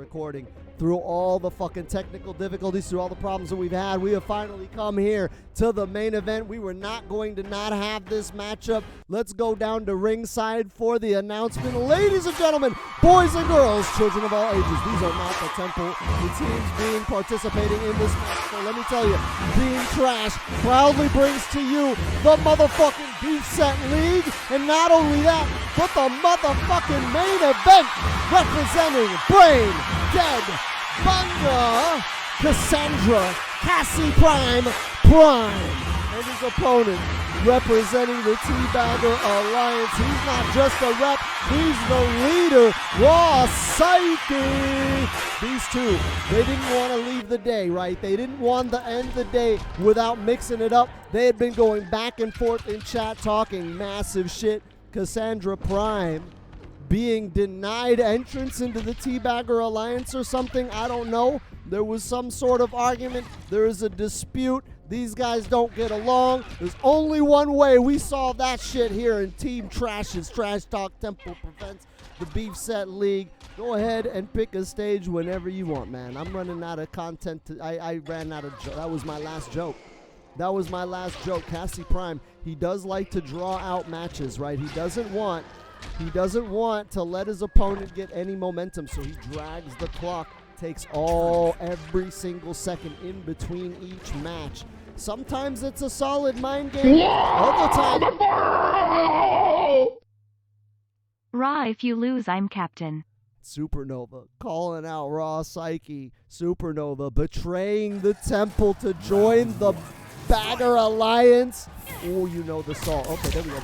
recording. Through all the fucking technical difficulties, through all the problems that we've had, we have finally come here to the main event. We were not going to not have this matchup. Let's go down to ringside for the announcement. Ladies and gentlemen, boys and girls, children of all ages, these are not the Temple. The teams being participating in this match. So let me tell you, Being Trash proudly brings to you the motherfucking Beef Set League. And not only that, but the motherfucking main event representing Brain Dead Bunga, Cassandra, Cassie Prime, and his opponent representing the Teabagger Alliance. He's not just a rep, he's the leader, Raw Psyche. These two, they didn't want to leave the day, right? They didn't want to end the day without mixing it up. They had been going back and forth in chat talking massive shit. Cassandra Prime being denied entrance into the Teabagger Alliance or something, I don't know. There was some sort of argument. There is a dispute. These guys don't get along. There's only one way we solve that shit here in Team Trash's Trash Talk Temple Prevents the Beef Set League. Go ahead and pick a stage whenever you want, man. I'm running out of content. I ran out of that was my last joke. That was my last joke. Cassie Prime, he does like to draw out matches, right? He doesn't want to let his opponent get any momentum, so he drags the clock, takes every single second in between each match. Sometimes it's a solid mind game. Other time, Raw, if you lose, I'm captain. Supernova calling out Raw Psyche. Supernova betraying the Temple to join the Bagger Alliance. Oh, you know the song. Okay, there we go.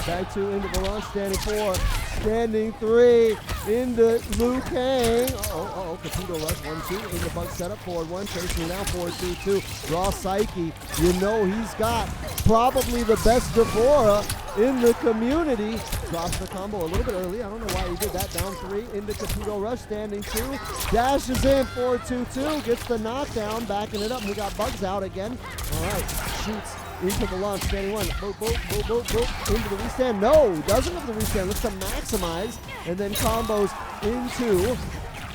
Back two into the launch. Standing 4. Standing 3 into Liu Kang. Caputo rush. 1-2 in the bug setup. Forward 1. Chasing now. 4-2-2. Raw Psyche. You know he's got probably the best Devora in the community. Drops the combo a little bit early. I don't know why he did that. Down 3 into Caputo rush. Standing 2. Dashes in. 4-2-2. Gets the knockdown. Backing it up. And we got Bugs out again. All right. Shoots into the launch. Standing 1. Boop, boop, boop, boop, boop. Into the restand. No, doesn't have the restand. Looks to maximize. And then combos into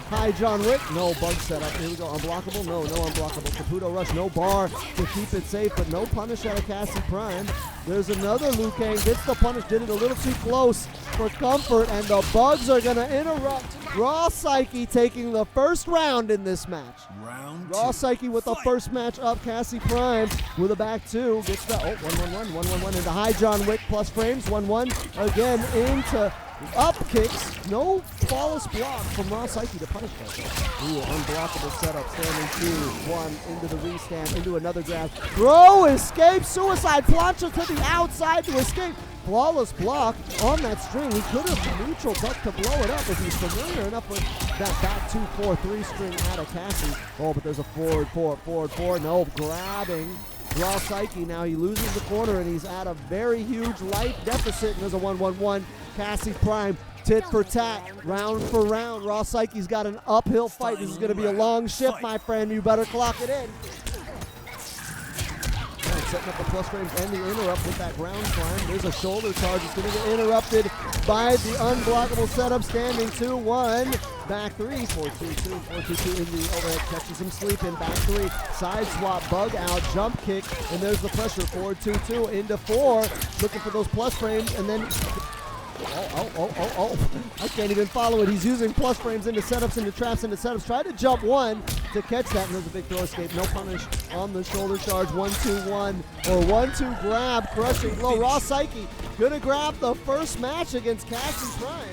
Hi John Wick. No bug setup. Here we go. Unblockable. No unblockable. Caputo rush. No bar to keep it safe, but no punish out of Cassie Prime. There's another Liu Kang. Gets the punish. Did it a little too close for comfort, and the Bugs are going to interrupt. Raw Psyche taking the first round in this match. Raw Psyche with the first match up. Cassie Prime with a back 2. Gets the 1-1-1 into High John Wick plus frames. 1-1 again into up kicks. No flawless block from Raw Psyche to punish that. Ooh, unblockable setup. Standing 2-1 into the restand. Into another grab. Throw, escape, suicide plancha to the outside to escape. Flawless block on that string. He could have neutral duck to blow it up if he's familiar enough with that back 2-4-3 string out of Cassie. Oh, but there's a forward 4. No, grabbing Raw Psyche. Now he loses the corner and he's at a very huge life deficit. And there's a 1-1-1. Cassie Prime, tit for tat, round for round. Raw Psyche's got an uphill fight. This is going to be a long shift, my friend. You better clock it in. Setting up the plus frames and the interrupt with that ground climb. There's a shoulder charge. It's going to get interrupted by the unblockable setup. Standing 2-1. Back 3. 4-2-2. 4-2-2 in the overhead. Catches him sleeping. Back 3. Side swap. Bug out. Jump kick. And there's the pressure. 4-2-2 into 4. Looking for those plus frames. And then I can't even follow it. He's using plus frames into setups, into traps, into setups. Tried to jump 1 to catch that, and there's a big throw escape. No punish on the shoulder charge. 1-2-1 or 1-2 grab, crushing blow. Raw Psyche gonna grab the first match against Cassie Prime.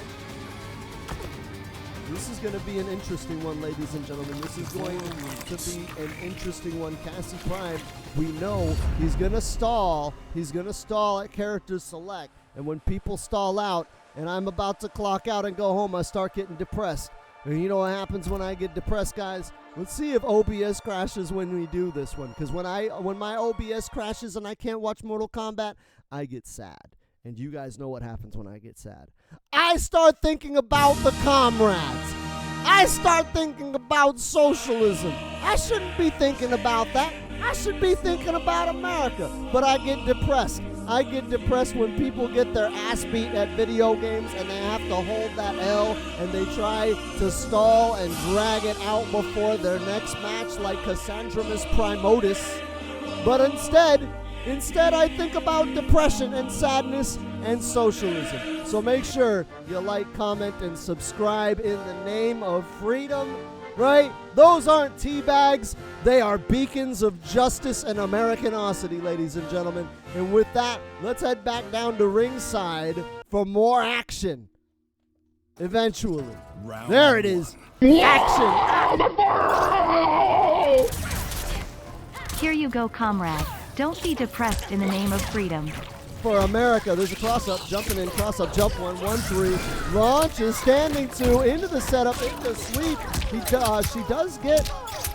This is going to be an interesting one, ladies and gentlemen. This is going to be an interesting one. Cassie Prime, we know he's going to stall. He's going to stall at character select. And when people stall out and I'm about to clock out and go home, I start getting depressed. And you know what happens when I get depressed, guys? Let's see if OBS crashes when we do this one. Because when my OBS crashes and I can't watch Mortal Kombat, I get sad. And you guys know what happens when I get sad. I start thinking about the comrades. I start thinking about socialism. I shouldn't be thinking about that. I should be thinking about America. But I get depressed. I get depressed when people get their ass beat at video games and they have to hold that L and they try to stall and drag it out before their next match like Cassandra Miss Primotis. But instead I think about depression and sadness and socialism. So make sure you like, comment, and subscribe in the name of freedom. Right? Those aren't tea bags. They are beacons of justice and Americanosity, ladies and gentlemen. And with that, let's head back down to ringside for more action. Eventually. There it is. Action. Here you go, comrade. Don't be depressed in the name of freedom. For America, there's a cross-up, jumping in, cross-up, jump 1, 1-3, launches, standing 2, into the setup, into sweep. She does get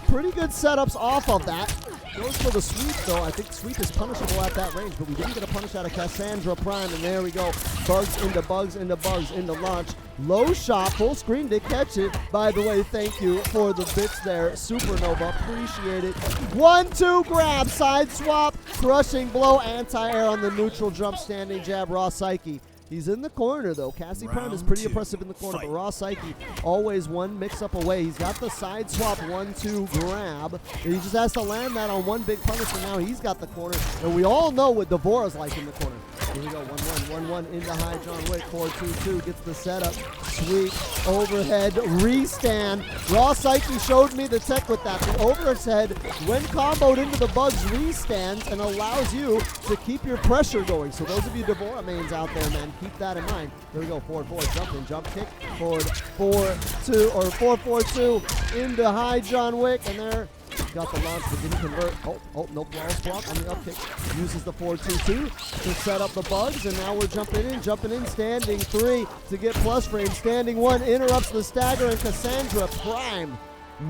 pretty good setups off of that. Goes for the sweep, though. I think sweep is punishable at that range, but we didn't get a punish out of Cassandra Prime, and there we go. Bugs into bugs, into bugs, into launch. Low shot, full screen to catch it. By the way, thank you for the bits there, Supernova. Appreciate it. 1-2 grab, side swap, crushing blow, anti-air on the neutral jump, standing jab, Raw Psyche. He's in the corner, though. Cassie Prime is pretty impressive in the corner, but Raw Psyche always one mix-up away. He's got the side swap 1-2 grab. And he just has to land that on one big punish, and now he's got the corner. And we all know what Devora's like in the corner. Here we go, 1-1, 1-1 into high John Wick, 4-2-2, gets the setup, sweep, overhead, restand. Raw Psyche showed me the tech with that. The overhead, when comboed into the bugs, restands and allows you to keep your pressure going. So those of you Devora mains out there, man, keep that in mind. Here we go, forward, jump in, jump kick, forward, 4-2, or 4-4-2 into high John Wick, and there, got the launch, but didn't convert. Oh, no flawless block on the up kick. Uses the 4-2-2 to set up the bugs, and now we're jumping in, standing 3 to get plus frame. Standing 1 interrupts the stagger, and Cassandra Prime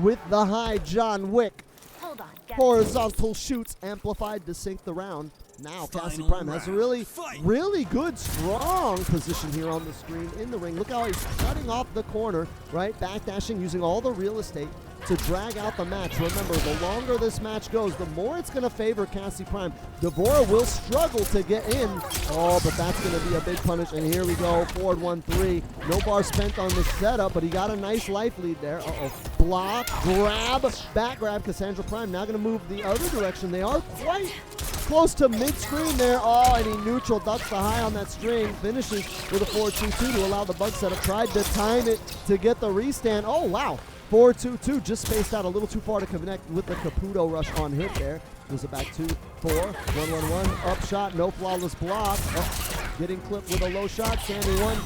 with the high John Wick. Horizontal shoots amplified to sink the round. Now Cassie Prime has a really good, strong position here on the screen in the ring. Look how he's cutting off the corner, right? Backdashing, using all the real estate to drag out the match. Remember, the longer this match goes, the more it's going to favor Cassie Prime. Devora will struggle to get in. Oh, but that's going to be a big punish. And here we go, forward 1-3. No bar spent on the setup, but he got a nice life lead there. Block, grab, back grab. Cassandra Prime now going to move the other direction. They are quite close to mid-screen there. Oh, and he neutral ducks the high on that string. Finishes with a 4-2-2 to allow the bug setup. Tried to time it to get the restand. Oh, wow. 4-2-2, just spaced out a little too far to connect with the Caputo rush on hit there. There's a back 2-4, 1-1-1, up shot, no flawless block. Oh, getting clipped with a low shot, standing 1,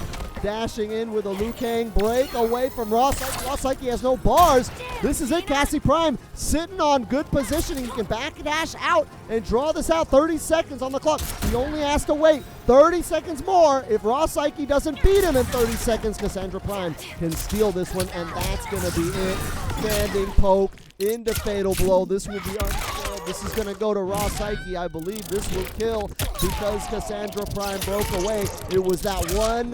dashing in with a Liu Kang break away from Raw Psyche. Raw Psyche has no bars. This is it, Cassie Prime sitting on good positioning. He can back dash out and draw this out. 30 seconds on the clock. He only has to wait 30 seconds more. If Raw Psyche doesn't beat him in 30 seconds, Cassandra Prime can steal this one, and that's going to be it. Standing poke into fatal blow. This will be unfair. This is going to go to Raw Psyche. I believe this will kill because Cassandra Prime broke away. It was that one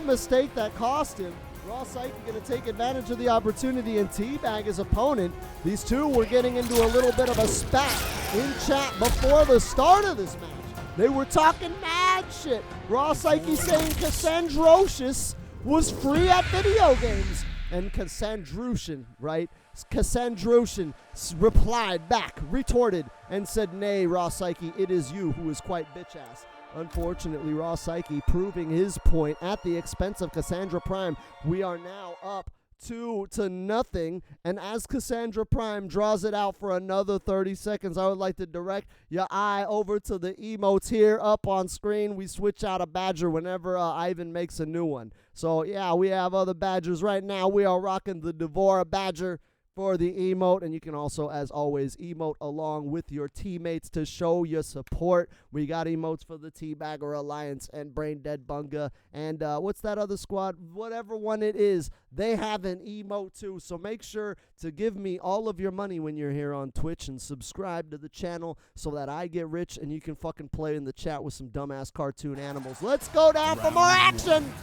mistake that cost him. Raw Psyche going to take advantage of the opportunity and teabag his opponent. These two were getting into a little bit of a spat in chat before the start of this match. They were talking mad shit. Raw Psyche saying Cassandrocious was free at video games. And Cassandrucian, right? Cassandrucian replied back, retorted, and said, "Nay, Raw Psyche, it is you who is quite bitch-ass." Unfortunately, Raw Psyche proving his point at the expense of Cassandra Prime. We are now up 2-0, and as Cassandra Prime draws it out for another 30 seconds, I would like to direct your eye over to the emotes here up on screen. We switch out a badger whenever Ivan makes a new one. So yeah, we have other badgers right now. We are rocking the Devora badger for the emote, and you can also, as always, emote along with your teammates to show your support. We got emotes for the Teabagger Alliance and Brain Dead Bunga, and what's that other squad? Whatever one it is, they have an emote too. So make sure to give me all of your money when you're here on Twitch and subscribe to the channel so that I get rich and you can fucking play in the chat with some dumbass cartoon animals. Let's go down for more action.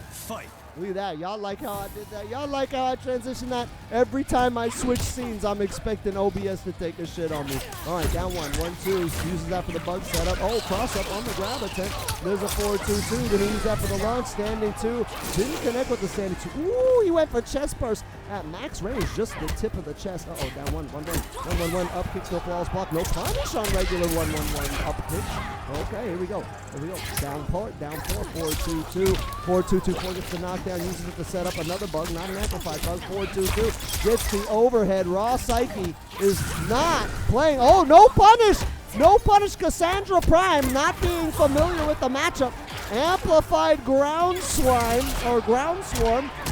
Look at that. Y'all like how I did that? Y'all like how I transitioned that? Every time I switch scenes, I'm expecting OBS to take a shit on me. All right, down 1-1-2. Uses that for the bug setup. Oh, cross up on the grab attempt. There's a 4-2-2. Gonna use that for the launch. Standing 2. Didn't connect with the standing 2. Ooh, he went for chest burst at max range. Just the tip of the chest. Uh-oh, down 1-1-1. Up kicks, no flawless block. No punish on regular 1-1-1 up pitch. Okay, here we go. Down part, down 4, 4-2-2. 4-2-2. 4 gets the knockdown. Uses it to set up another bug, not an amplified bug. 4-2-2 gets the overhead. Raw Psyche is not playing. Oh, no punish! No punish. Cassandra Prime not being familiar with the matchup. Amplified ground swarm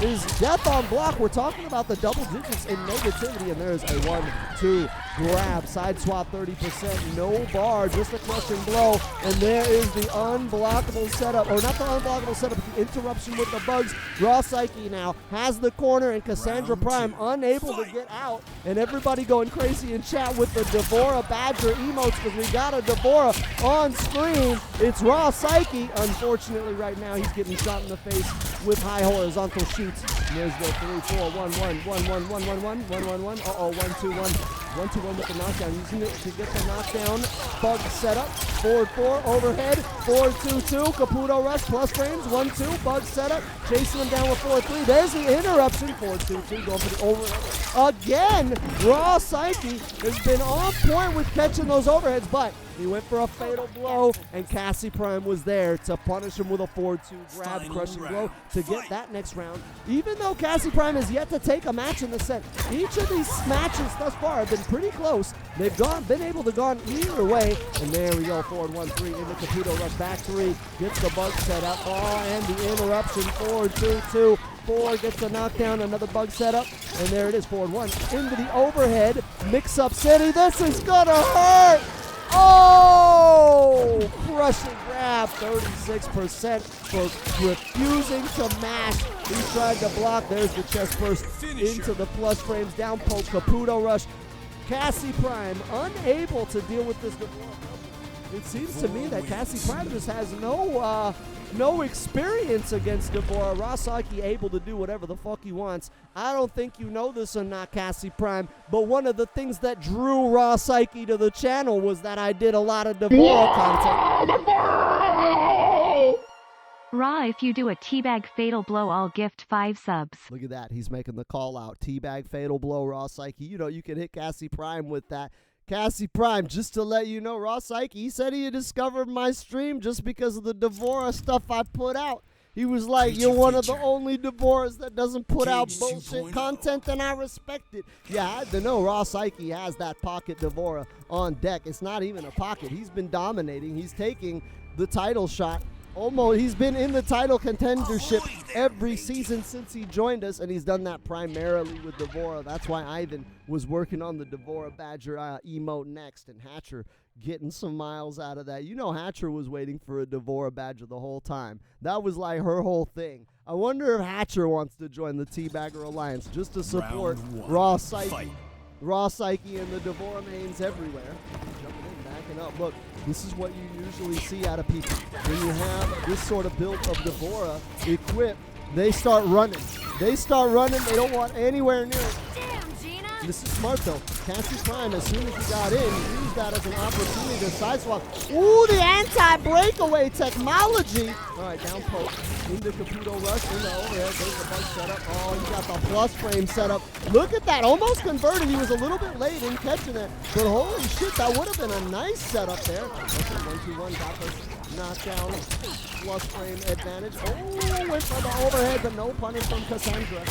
is death on block. We're talking about the double digits in negativity, and there's a 1-2 grab. Side swap 30%, no bar, just a crushing blow. And there is the unblockable setup, or not the unblockable setup, but the interruption with the bugs. Raw Psyche now has the corner, and Cassandra Prime unable to get out. And everybody going crazy in chat with the Devora Badger emotes, because we got a Devora on screen. It's Raw Psyche. Unfortunately, right now, he's getting shot in the face with high horizontal shoots. And there's the 3-4-1-1, 1-1-1-1-1, 1-1-1. Uh-oh, 1-2-1. 1-2-1 with the knockdown, using it to get the knockdown. Bug setup, 4-4 overhead, 4-2-2, Caputo rush, plus frames, 1-2, bug setup, chasing him down with 4-3. There's the interruption, 4-2-2, going for the overhead. Again, Raw Psyche has been on point with catching those overheads, but he went for a fatal blow, and Cassie Prime was there to punish him with a 4-2 grab, crushing blow to get that next round. Even though Cassie Prime has yet to take a match in the set, each of these matches thus far have been pretty close. They've been able to go either way, and there we go, 4-1-3 into Caputo rush, back 3, gets the bug set up, and the interruption, 4-2-2. 4 gets the knockdown, another bug setup, and there it is, 4-1 into the overhead. Mix-up city, this is gonna hurt! Oh! Crushing grab, 36% for refusing to mash. He tried to block. There's the chest burst into the plus frames. Down poke, Caputo rush. Cassie Prime unable to deal with this. It seems to me that Cassie Prime just has no experience against Devora. Raw Psyche able to do whatever the fuck he wants. I don't think you know this or not, Cassie Prime, but one of the things that drew Raw Psyche to the channel was that I did a lot of Devora content. Raw, if you do a teabag fatal blow, I'll gift 5 subs. Look at that. He's making the call out. Teabag fatal blow, Raw Psyche. You know, you can hit Cassie Prime with that. Cassie Prime, just to let you know, Raw Psyche, he said he had discovered my stream just because of the Devora stuff I put out. He was like, you're one of the only Devoras that doesn't put out bullshit content, and I respect it. Yeah, I had to know Raw Psyche has that pocket Devora on deck. It's not even a pocket. He's been dominating. He's taking the title shot. Almost, he's been in the title contendership every season since he joined us, and he's done that primarily with Devora. That's why Ivan was working on the Devora Badger emote next, and Hatcher getting some miles out of that. You know, Hatcher was waiting for a Devora Badger the whole time. That was like her whole thing. I wonder if Hatcher wants to join the Teabagger Alliance just to support Raw Psyche. Raw Psyche and the Devora mains everywhere. Jumping in, backing up. Look, this is what you usually see out of people. When you have this sort of build of Devora equipped, they start running. They don't want anywhere near it. This is smart though. Cassie Prime, as soon as he got in, he used that as an opportunity to sideswap. Ooh, the anti-breakaway technology. All right, down poke into Caputo rush into overhead. There's the bug setup. Oh, you got the plus frame setup. Look at that, almost converted. He was a little bit late in catching it, but holy shit, that would have been a nice setup there. Okay, 1-2-1, got the knockdown, plus frame advantage. Oh, went for the overhead, but no punish from Cassandra.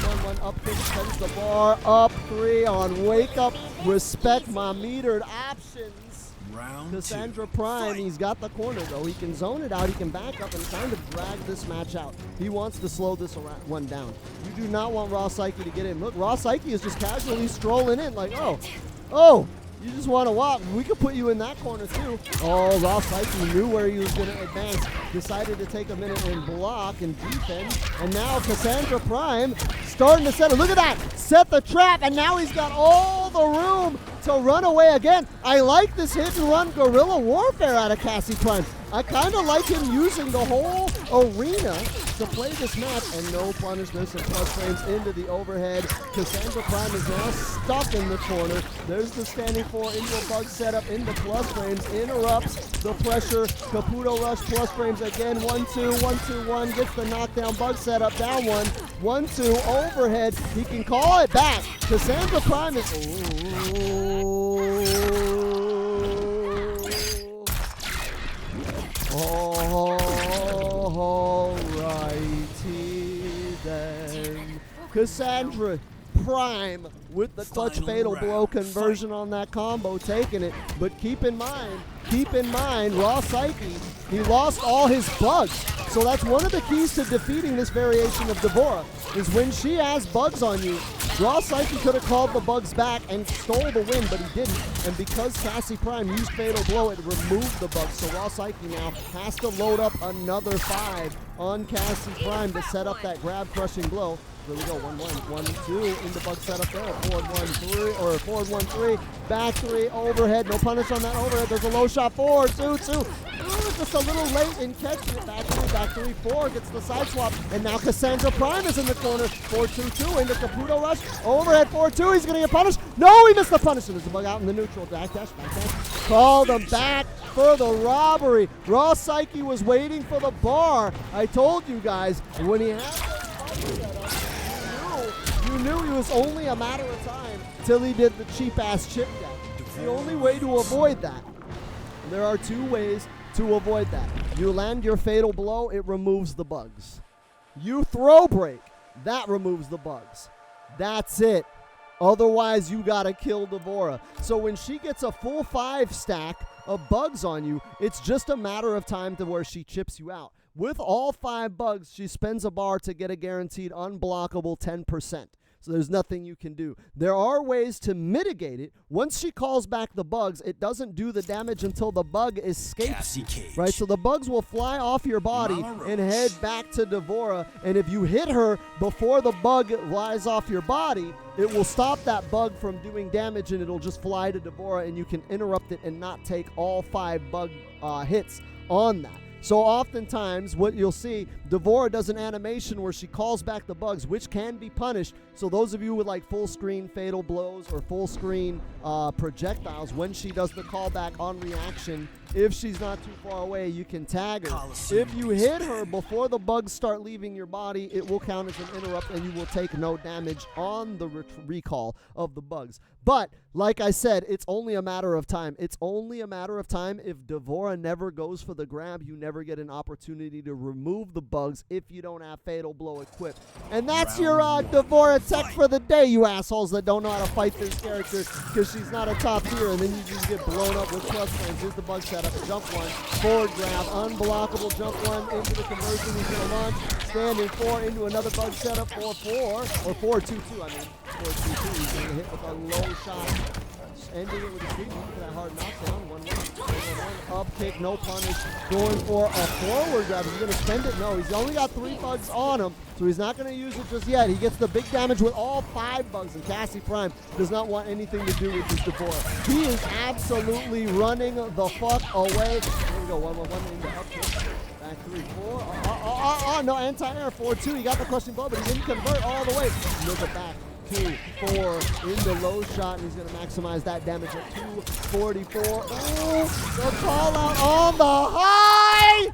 1-1, up pitch, sends the bar up 3 on wake up. Respect my metered options. Cassandra Prime, he's got the corner though. He can zone it out, he can back up and kind of drag this match out. He wants to slow this one down. You do not want Raw Psyche to get in. Look, Raw Psyche is just casually strolling in like, oh, you just want to walk. We could put you in that corner too. Oh, Raw Psyche knew where he was going to advance. Decided to take a minute and block and defend. And now Cassandra Prime starting to set it. Look at that. Set the trap. And now he's got all the room to run away again. I like this hit and run guerrilla warfare out of Cassie Prime. I kind of like him using the whole arena to play this match, and no punishments and plus frames into the overhead. Cassandra Prime is now stuck in the corner. There's the standing 4 into a bug setup into plus frames, interrupts the pressure. Caputo rush plus frames again. 1-2, 1-2-1, gets the knockdown, bug setup, down 1. 1-2, overhead. He can call it back. Cassandra Prime is. Alrighty then. Cassandra Prime with the clutch fatal blow conversion on that combo, taking it. But keep in mind, Raw Psyche, he lost all his bugs. So that's one of the keys to defeating this variation of Devora, is when she has bugs on you, Raw Psyche could have called the bugs back and stole the win, but he didn't. And because Cassie Prime used Fatal Blow, it removed the bugs. So Raw Psyche now has to load up another 5 on Cassie Prime to set up that grab crushing blow. There we go, 1-1, 1-2 in the bug setup there. Forward 1-3, or forward 1-3, back 3, overhead. No punish on that overhead. There's a low shot, 4, 2-2. Just a little late in catching it. Back 3, 4, gets the side swap. And now Cassandra Prime is in the corner. 4-2-2 into Caputo rush. Overhead 4-2, he's gonna get punished. No, he missed the punish. There's a bug out in the neutral. Back dash. Called him back for the robbery. Raw Psyche was waiting for the bar. I told you guys, when he had those bugs set up, you knew he was only a matter of time till he did the cheap-ass chip down. It's the only way to avoid that. There are 2 ways to avoid that. You land your fatal blow, it removes the bugs. You throw break, that removes the bugs. That's it. Otherwise, you gotta kill Devora. So when she gets a full 5 stack of bugs on you, it's just a matter of time to where she chips you out. With all 5 bugs, she spends a bar to get a guaranteed unblockable 10%. So there's nothing you can do. There are ways to mitigate it. Once she calls back the bugs, it doesn't do the damage until the bug escapes, right? So the bugs will fly off your body and head back to Devora. And if you hit her before the bug flies off your body, it will stop that bug from doing damage, and it'll just fly to Devora, and you can interrupt it and not take all 5 bug hits on that. So oftentimes what you'll see, Devora does an animation where she calls back the bugs, which can be punished. So those of you with like full screen fatal blows or full screen projectiles, when she does the callback on reaction, if she's not too far away, you can tag her. If you hit her before the bugs start leaving your body, it will count as an interrupt, and you will take no damage on the recall of the bugs. But like I said, it's only a matter of time. It's only a matter of time. If Devora never goes for the grab, you never get an opportunity to remove the bugs if you don't have Fatal Blow equipped. And that's your Devora tech for the day, you assholes that don't know how to fight this character because she's not a top tier, and then you just get blown up with plus frames. Here's the bug setup. Jump 1, forward grab, unblockable jump 1 into the conversion. He's going to launch. Standing 4 into another bug setup. 4-4, or 4-2-2, I mean. 4-2-2. He's going to hit with a low shot. Ending it with a sweep. Looking for that hard knockdown. 1-1. Up kick, no punish. Going for a forward grab. Is he going to spend it? No. He's only got 3 bugs on him, so he's not going to use it just yet. He gets the big damage with all 5 bugs, and Cassie Prime does not want anything to do with this Devora. He is absolutely running the fuck away. Here we go. 1-1 into up kick. Back 3-4. No, anti-air. 4-2. He got the crushing blow, but he didn't convert all the way. Look at back. 2-4 in the low shot, and he's going to maximize that damage at 244. Oh, the call out on the high!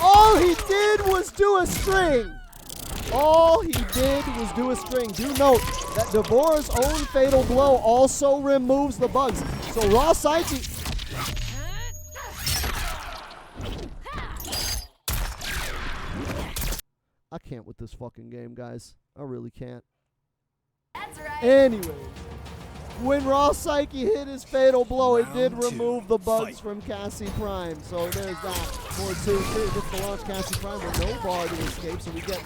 All he did was do a string. All he did was do a string. Do note that Devora's own Fatal Blow also removes the bugs. So Raw Psyche... I can't with this fucking game, guys. I really can't. That's right. Anyway, when Raw Psyche hit his Fatal Blow, it did remove the bugs from Cassie Prime. So there's that. for 2-2. Gets the launch, Cassie Prime with no bar to escape, so we get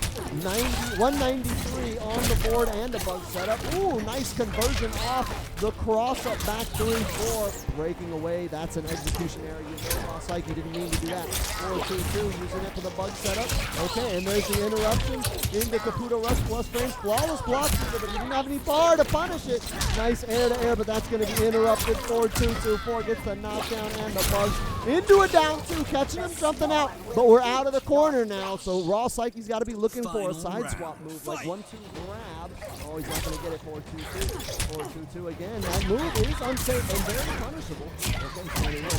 193 on the board and a bug setup. Ooh, nice conversion off the cross-up back 3-4. Breaking away, that's an execution error. You know, Psyche didn't mean to do that. 4-2-2, using it for the bug setup. Okay, and there's the interruption into Caputo Rush plus frames. Flawless block, but he didn't have any bar to punish it. Nice air-to-air, but that's going to be interrupted. 4-2-2-4 gets the knockdown and the bug into a down 2, catching him jumping out. But we're out of the corner now, so Raw Psyche's got to be looking for a side swap move, like 1-2 grab. Oh, he's not going to get it. 4-2-2. 4-2-2 again. That move is unsafe and very punishable. Okay, 21.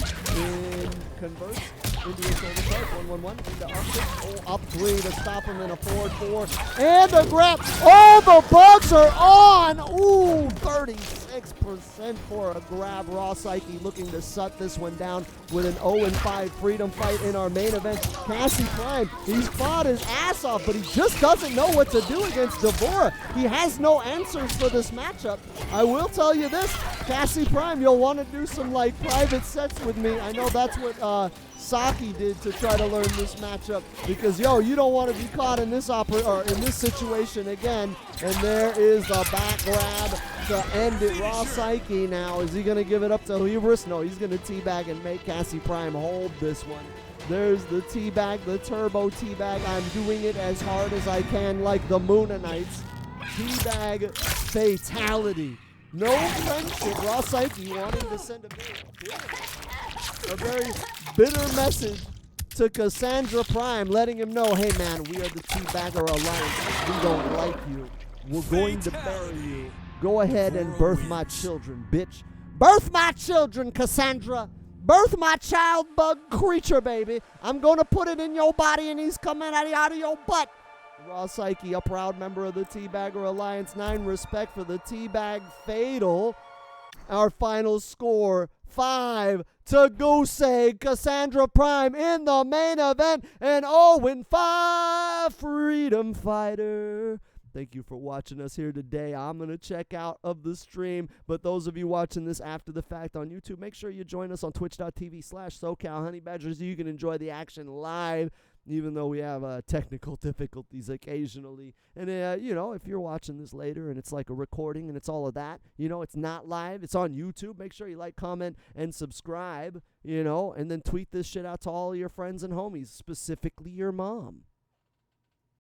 Converts into a shoulder start. 1-1-1 into up 6. Oh, up 3 to stop him in a 4-4. And the grab. Oh, the bugs are on. Ooh, 36% for a grab. Raw Psyche looking to shut this one down with an 0-5 freedom fight in our main event. Cassie Prime, he's fought his ass off, but he just doesn't know what to do against Devora. He has no answers for this matchup. I will tell you this, Cassie Prime, you'll want to do some like private sets with me. I know that's what Saki did to try to learn this matchup, because yo, you don't want to be caught in this in this situation again. And there is the back grab to end it. Raw Psyche now, is he going to give it up to Hubris? No, he's going to teabag and make Cassie Prime hold this one. There's the teabag, the turbo teabag. I'm doing it as hard as I can, like the Moonanites. Teabag fatality. No friendship. Raw Psyche wanting to send a very bitter message to Cassandra Prime, letting him know, hey man, we are the Teabagger Alliance. We don't like you. We're going to bury you. Go ahead and birth my children, bitch. Birth my children, Cassandra. Birth my child bug creature, baby. I'm going to put it in your body and he's coming out of your butt. Raw Psyche, a proud member of the Teabagger Alliance. 9 respect for the Teabag Fatal. Our final score, 5 to Gusei. Cassandra Prime in the main event. And 0-5 Freedom Fighter. Thank you for watching us here today. I'm going to check out of the stream, but those of you watching this after the fact on YouTube, make sure you join us on twitch.tv/SoCalHoneyBadgers so you can enjoy the action live, even though we have technical difficulties occasionally. And, you know, if you're watching this later and it's like a recording and it's all of that, you know, it's not live. It's on YouTube. Make sure you like, comment, and subscribe, you know, and then tweet this shit out to all your friends and homies, specifically your mom.